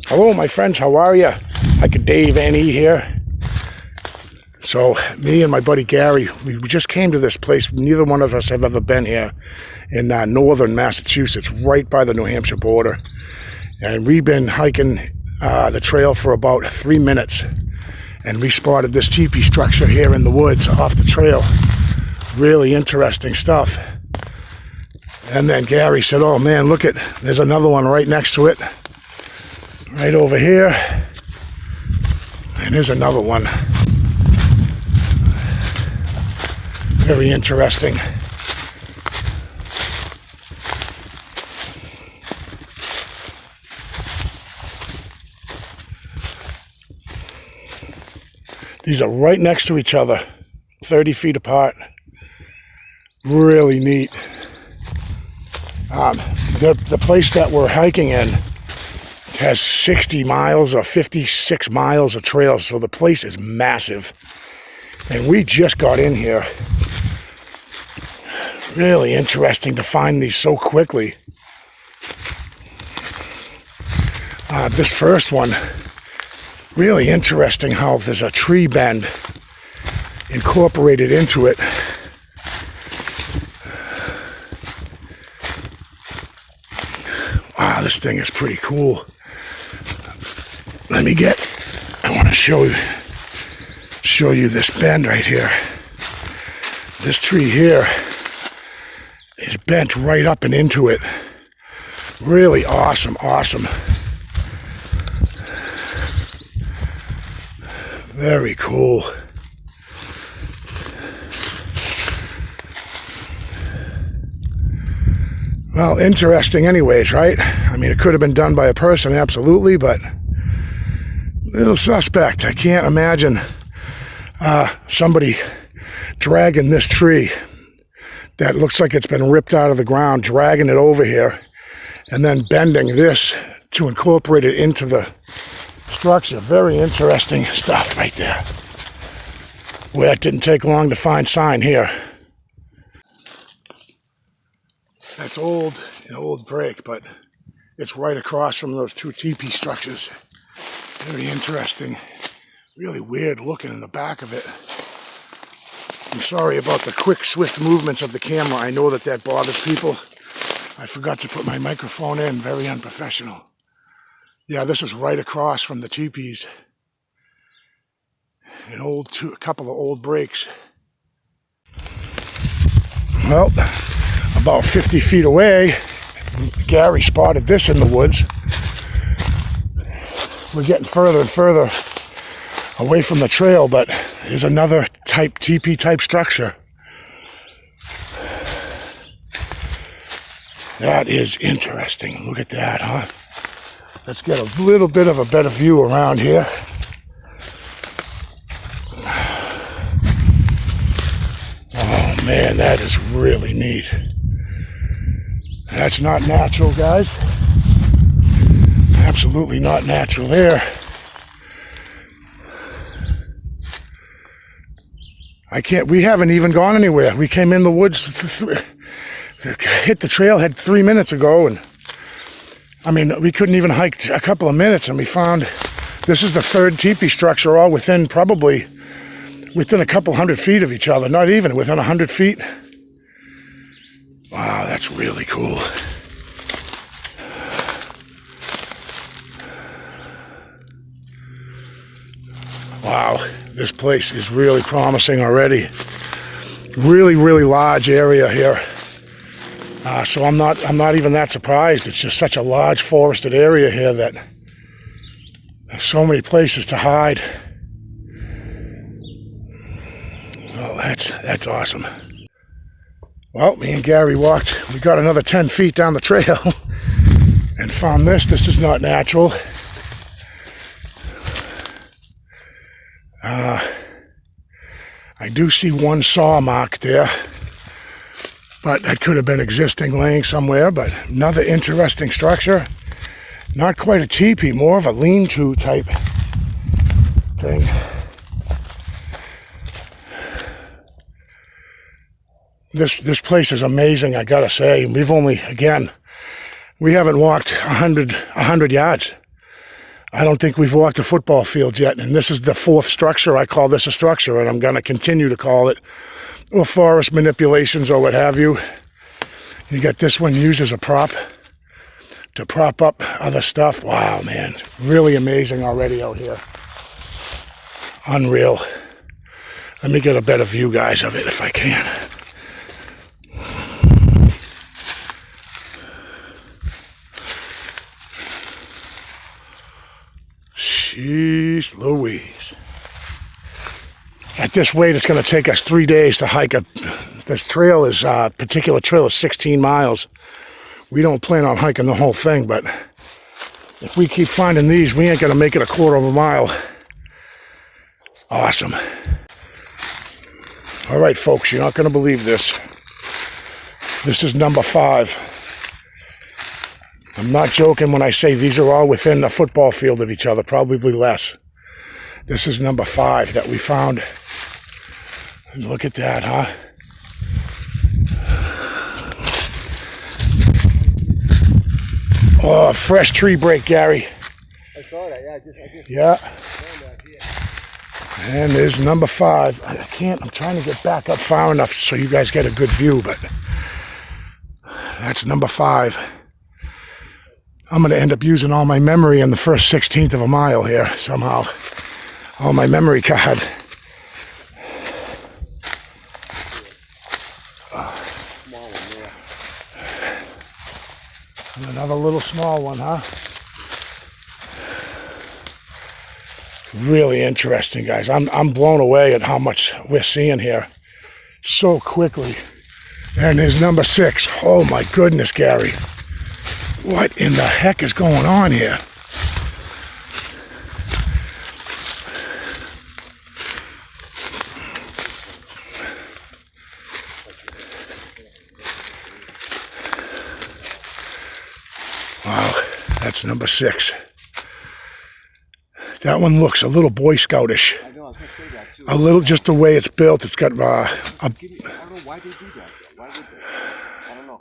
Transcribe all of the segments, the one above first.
Hello, my friends. How are you? Hiker Dave N.E. here. So, me and my buddy Gary, we just came to this place. Neither one of us have ever been here in northern Massachusetts, right by the New Hampshire border. And we've been hiking the trail for about 3 minutes. And we spotted this teepee structure here in the woods off the trail. Really interesting stuff. And then Gary said, oh man, look there's another one right next to it. Right over here. And there's another one. Very interesting. These are right next to each other, 30 feet apart. Really neat. The place that we're hiking in has 60 miles or 56 miles of trails, so the place is massive. And we just got in here. Really interesting to find these so quickly. This first one, really interesting how there's a tree bend incorporated into it. Wow, this thing is pretty cool. I want to show you this bend right here. This tree here is bent right up and into it. Really awesome. Very cool. Well, interesting anyways, right? I mean, it could have been done by a person, absolutely, but little suspect. I can't imagine somebody dragging this tree that looks like it's been ripped out of the ground, dragging it over here, and then bending this to incorporate it into the structure. Very interesting stuff right there. Well, it didn't take long to find sign here. That's an old break, but it's right across from those two teepee structures. Very interesting. Really weird looking in the back of it. I'm sorry about the quick, swift movements of the camera. I know that bothers people. I forgot to put my microphone in. Very unprofessional. Yeah, this is right across from the teepees. A couple of old breaks. Well, about 50 feet away, Gary spotted this in the woods. We're getting further and further away from the trail, but there's another teepee type structure. That is interesting. Look at that, huh? Let's get a little bit of a better view around here. Oh man, that is really neat. That's not natural, guys. Absolutely not natural there. We haven't even gone anywhere. We came in the woods, hit the trailhead 3 minutes ago, and I mean, we couldn't even hike a couple of minutes, and we found this is the third teepee structure, all probably within a couple 100 feet of each other. Not even within 100 feet. Wow, that's really cool. Wow, this place is really promising already. Really, really large area here. So I'm not even that surprised. It's just such a large forested area here that there's so many places to hide. Oh, that's awesome. Well, me and Gary walked. We got another 10 feet down the trail and found this. This is not natural. I do see one saw mark there, but that could have been existing laying somewhere. But another interesting structure. Not quite a teepee, more of a lean-to type thing. This place is amazing, I gotta say. We haven't walked 100 yards. I don't think we've walked a football field yet, and this is the fourth structure. I call this a structure, and I'm going to continue to call it, or forest manipulations or what have you. You got this one used as a prop to prop up other stuff. Wow, man. Really amazing already out here. Unreal. Let me get a better view, guys, of it if I can. Jeez Louise. At this weight, it's going to take us 3 days to hike. This trail is, particular trail is 16 miles. We don't plan on hiking the whole thing, but if we keep finding these, we ain't going to make it a quarter of a mile. Awesome. All right, folks, you're not going to believe this. This is number 5. I'm not joking when I say these are all within a football field of each other, probably less. This is number 5 that we found. Look at that, huh? Oh, fresh tree break, Gary. I saw that, yeah. And there's number 5. I can't, I'm trying to get back up far enough so you guys get a good view, but that's number 5. I'm going to end up using all my memory in the first 16th of a mile here somehow. All my memory card. And another little small one, huh? Really interesting, guys. I'm blown away at how much we're seeing here so quickly. And there's number 6. Oh my goodness, Gary. What in the heck is going on here? Wow, that's number 6. That one looks a little Boy Scoutish. I know, I was going to say that too. A little, just the way it's built. It's got I don't know why they do that. Why would they? I don't know.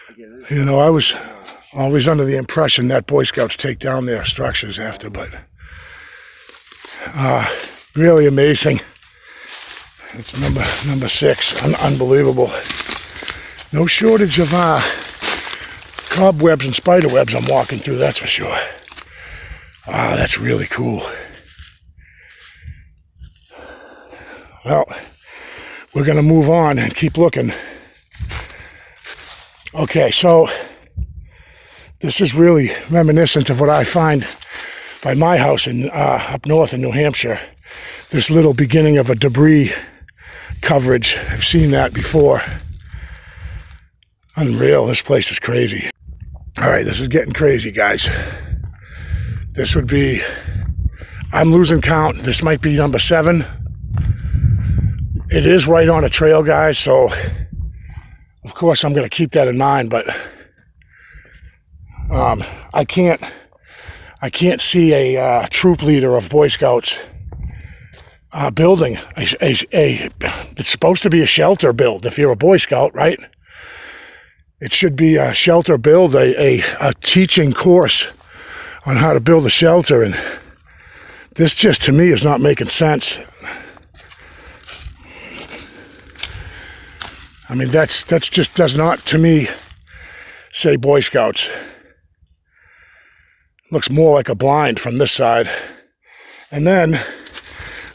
Again, you know, I was always under the impression that Boy Scouts take down their structures after, but really amazing. It's number 6. Unbelievable. No shortage of cobwebs and spider webs I'm walking through, that's for sure. Wow, that's really cool. Well, we're going to move on and keep looking. Okay, so this is really reminiscent of what I find by my house in up north in New Hampshire. This little beginning of a debris coverage. I've seen that before. Unreal. This place is crazy. All right, this is getting crazy, guys. This would be, I'm losing count. This might be number 7. It is right on a trail, guys, so of course I'm going to keep that in mind, but I can't see a troop leader of Boy Scouts building it's supposed to be a shelter build if you're a Boy Scout, right? It should be a shelter build, a teaching course on how to build a shelter, and this just to me is not making sense. I mean, that's just does not to me say Boy Scouts. Looks more like a blind from this side. And then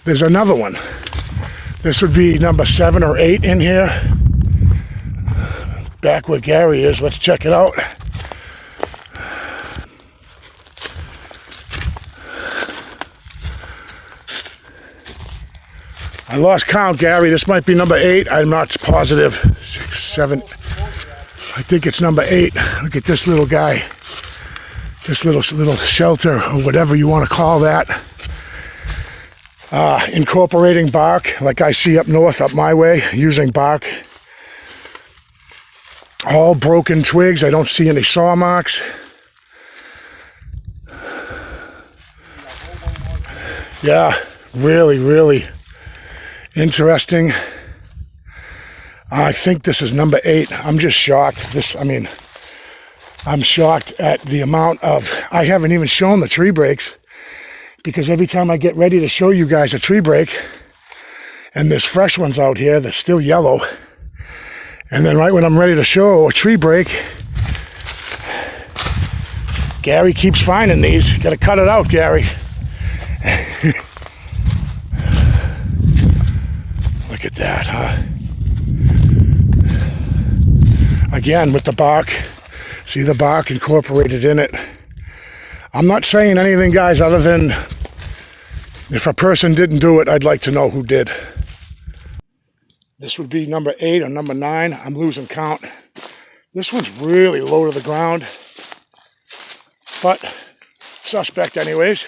there's another one. This would be number 7 or 8 in here. Back where Gary is, let's check it out. I lost count, Gary. This might be number 8. I'm not positive. 6, 7. I think it's number 8. Look at this little guy. This little shelter, or whatever you want to call that. Incorporating bark, like I see up north, up my way, using bark. All broken twigs. I don't see any saw marks. Yeah, really, really interesting. I think this is number 8. I'm just shocked. I'm shocked at the amount of, I haven't even shown the tree breaks. because every time I get ready to show you guys a tree break, and there's fresh ones out here, they're still yellow, and then right when I'm ready to show a tree break, Gary keeps finding these. Gotta cut it out, Gary. Look at that, huh? Again, with the bark. See the bark incorporated in it. I'm not saying anything, guys, other than if a person didn't do it, I'd like to know who did. This would be number 8 or number 9. I'm losing count. This one's really low to the ground, but suspect anyways.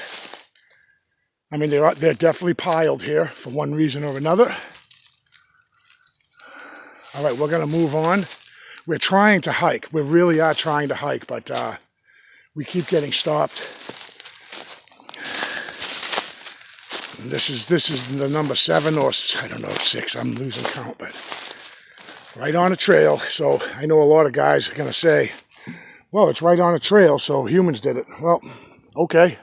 I mean, they're definitely piled here for one reason or another. All right, we're gonna move on. We're trying to hike. We really are trying to hike, but we keep getting stopped. And this is the number 7 or I don't know, 6. I'm losing count, but right on a trail. So I know a lot of guys are gonna say, well, it's right on a trail, so humans did it. Well, okay.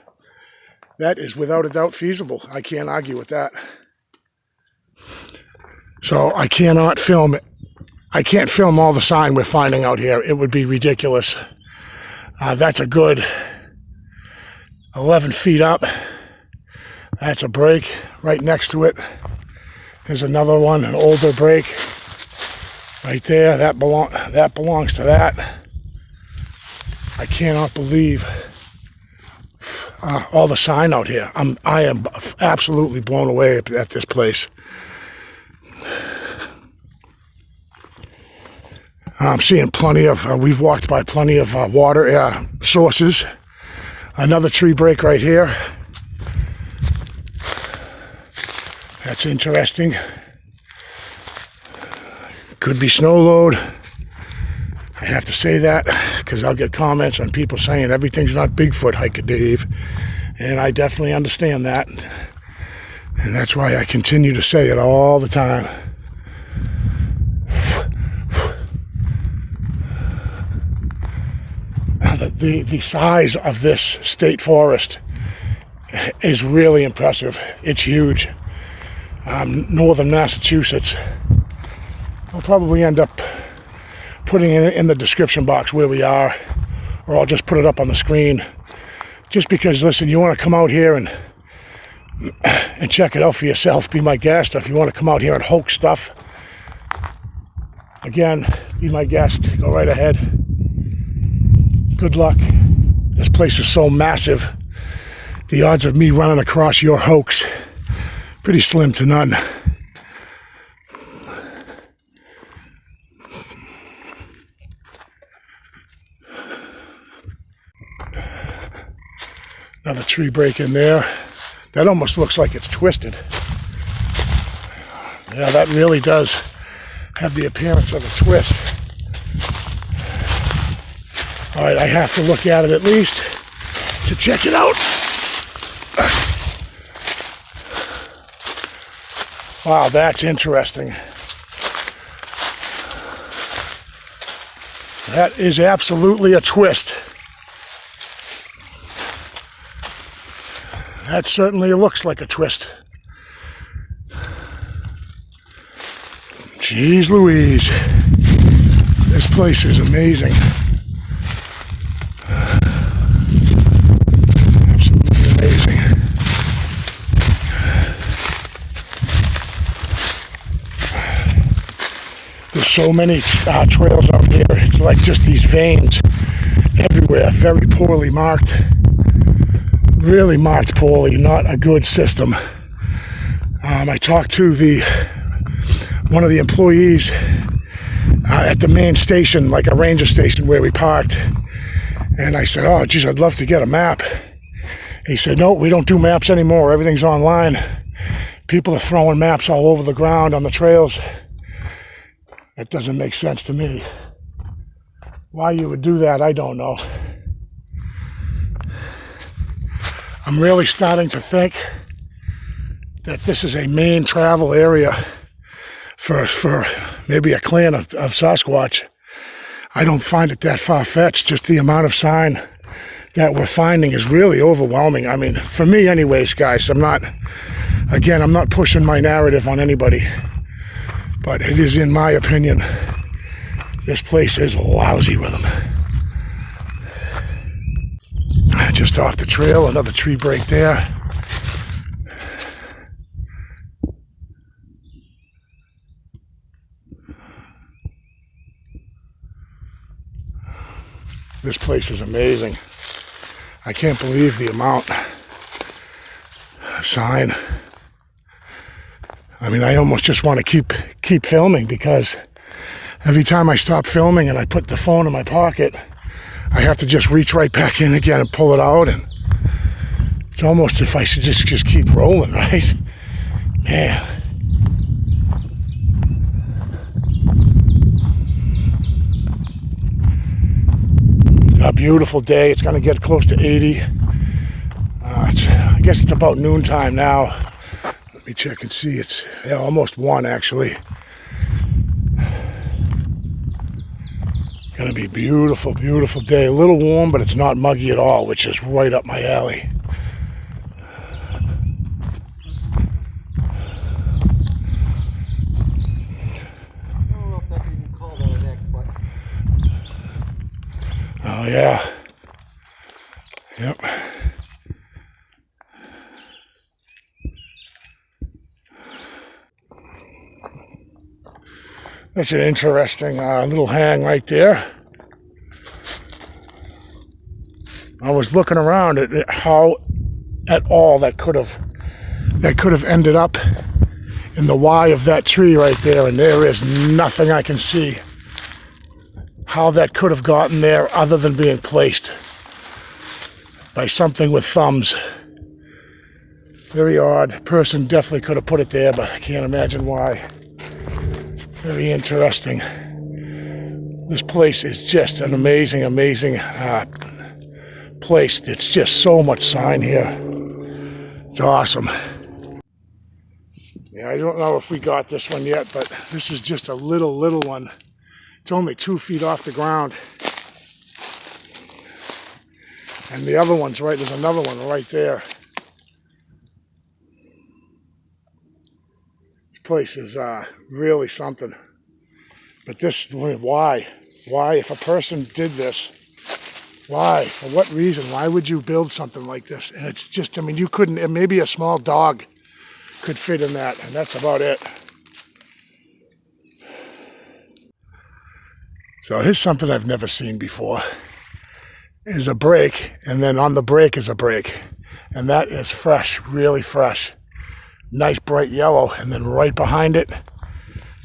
That is without a doubt feasible. I can't argue with that. So I cannot film it. I can't film all the sign we're finding out here. It would be ridiculous. That's a good 11 feet up. That's a break right next to it. There's another one, an older break right there. That belongs to that. I cannot believe all the sign out here. I am absolutely blown away at this place. I'm seeing plenty of, we've walked by plenty of water sources. Another tree break right here. That's interesting. Could be snow load. I have to say that because I'll get comments on people saying everything's not Bigfoot, Hiker Dave. And I definitely understand that. And that's why I continue to say it all the time. The size of this state forest is really impressive. It's huge. Northern Massachusetts. I'll probably end up putting it in the description box where we are, or I'll just put it up on the screen. Just because, listen, you want to come out here and check it out for yourself, be my guest. Or if you want to come out here and hoax stuff, again, be my guest. Go right ahead. Good luck. This place is so massive. The odds of me running across your hoax, pretty slim to none. Another tree break in there. That almost looks like it's twisted. Yeah, that really does have the appearance of a twist. All right, I have to look at it at least to check it out. Wow, that's interesting. That is absolutely a twist. That certainly looks like a twist. Jeez Louise. This place is amazing. Absolutely amazing. There's so many trails out here. It's like just these veins everywhere, very poorly marked. Really marked poorly, not a good system. I talked to one of the employees at the main station, like a ranger station where we parked, and I said, oh geez, I'd love to get a map. He said, no, we don't do maps anymore, everything's online. People are throwing maps all over the ground on the trails. That doesn't make sense to me. Why you would do that, I don't know. I'm really starting to think that this is a main travel area for maybe a clan of Sasquatch. I don't find it that far-fetched, just the amount of sign that we're finding is really overwhelming. I mean, for me anyways, guys, I'm not pushing my narrative on anybody, but it is, in my opinion, this place is lousy with them. Just off the trail, another tree break there. This place is amazing. I can't believe the amount of sign. I mean, I almost just want to keep filming, because every time I stop filming and I put the phone in my pocket, I have to just reach right back in again and pull it out, and it's almost if I should just keep rolling, right? Man. A beautiful day. It's going to get close to 80. I guess it's about noontime now. Let me check and see. It's almost 1 actually. Going to be beautiful, beautiful day. A little warm, but it's not muggy at all, which is right up my alley. Oh yeah. Yep. That's an interesting little hang right there. I was looking around at how at all that could have ended up in the Y of that tree right there, and there is nothing I can see how that could have gotten there other than being placed by something with thumbs. Very odd. Person definitely could have put it there, but I can't imagine why. Very interesting. This place is just an amazing, amazing place. It's just so much sign here. It's awesome. Yeah, I don't know if we got this one yet, but this is just a little one. It's only 2 feet off the ground. And the other one's right, there's another one right there. This place is really something. But this, why? Why, if a person did this, why? For what reason? Why would you build something like this? And it's just, I mean, you couldn't, maybe a small dog could fit in that, and that's about it. So here's something I've never seen before. Is a break, and then on the break is a break. And that is fresh, really fresh. Nice bright yellow, and then right behind it,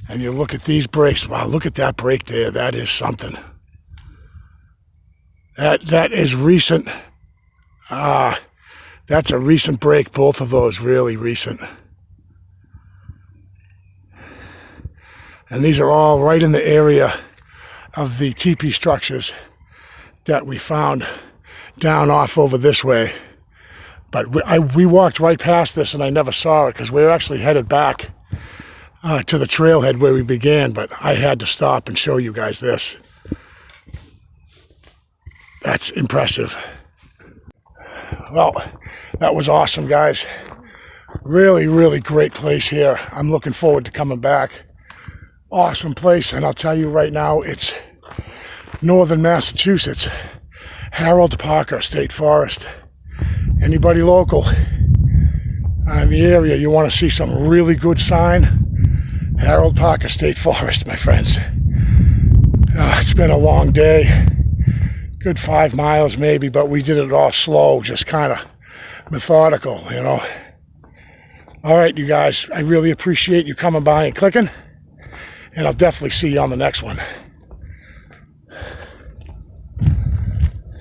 and you look at these breaks. Wow, look at that break there. That is something. That is recent. That's a recent break. Both of those really recent. And these are all right in the area of the teepee structures that we found down off over this way. But we walked right past this and I never saw it because we were actually headed back to the trailhead where we began, but I had to stop and show you guys this. That's impressive. Well, that was awesome, guys. Really, really great place here. I'm looking forward to coming back. Awesome place, and I'll tell you right now, it's northern Massachusetts, Harold Parker State Forest. Anybody local in the area, you want to see some really good sign, Harold Parker State Forest, my friends. It's been a long day, good 5 miles maybe, but we did it all slow, just kind of methodical, you know. All right, you guys, I really appreciate you coming by and clicking. And I'll definitely see you on the next one.